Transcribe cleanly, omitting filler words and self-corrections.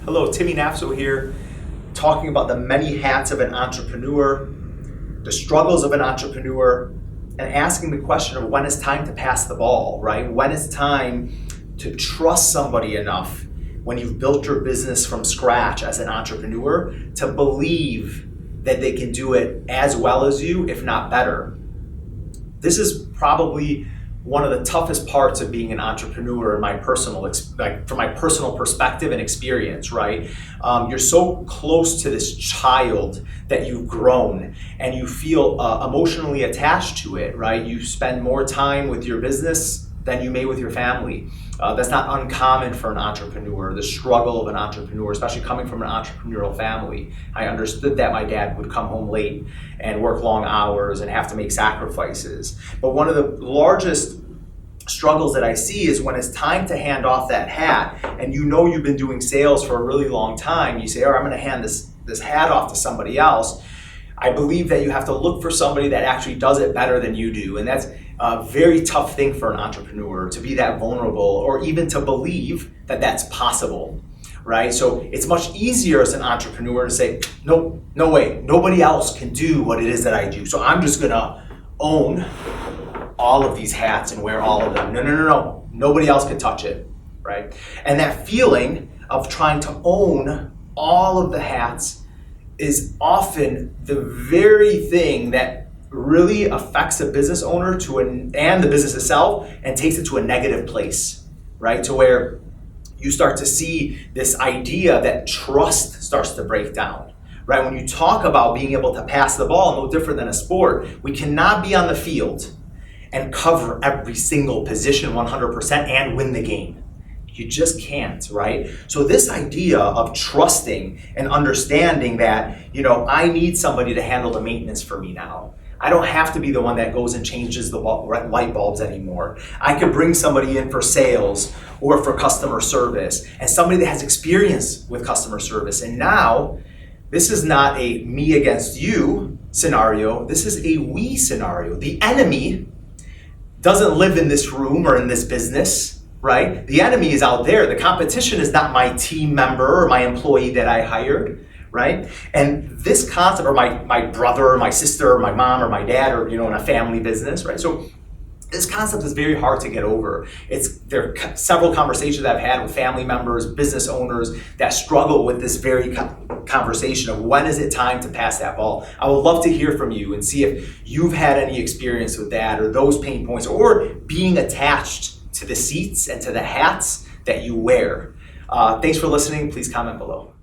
Hello, Timmy Nafso here, talking about the many hats of an entrepreneur, the struggles of an entrepreneur, and asking the question of when it's time to pass the ball, right? When it's time to trust somebody enough when you've built your business from scratch as an entrepreneur to believe that they can do it as well as you, if not better. This is probably one of the toughest parts of being an entrepreneur in my personal, from my personal perspective and experience, right? You're so close to this child that you've grown and you feel emotionally attached to it, right? You spend more time with your business than you may with your family. That's not uncommon for an entrepreneur, the struggle of an entrepreneur, especially coming from an entrepreneurial family. I understood that my dad would come home late and work long hours and have to make sacrifices. But one of the largest struggles that I see is when it's time to hand off that hat and you know you've been doing sales for a really long time, you say, all right, I'm gonna hand this hat off to somebody else. I believe that you have to look for somebody that actually does it better than you do. And that's a very tough thing for an entrepreneur, to be that vulnerable or even to believe that that's possible, right? So it's much easier as an entrepreneur to say, no way, nobody else can do what it is that I do. So I'm just gonna own all of these hats and wear all of them. No, nobody else can touch it, right? And that feeling of trying to own all of the hats is often the very thing that really affects a business owner and the business itself and takes it to a negative place, right? To where you start to see this idea that trust starts to break down, right? When you talk about being able to pass the ball, no different than a sport, we cannot be on the field and cover every single position 100% and win the game. You just can't, right? So this idea of trusting and understanding that, I need somebody to handle the maintenance for me now. I don't have to be the one that goes and changes the light bulbs anymore. I could bring somebody in for sales or for customer service, and somebody that has experience with customer service. And now, this is not a me against you scenario. This is a we scenario. The enemy doesn't live in this room or in this business, right? The enemy is out there. The competition is not my team member or my employee that I hired, right? And this concept, or my brother or my sister or my mom or my dad, or in a family business, right? So this concept is very hard to get over. There are several conversations I've had with family members, business owners that struggle with this very conversation of when is it time to pass that ball. I would love to hear from you and see if you've had any experience with that or those pain points, or being attached to the seats and to the hats that you wear. Thanks for listening. Please comment below.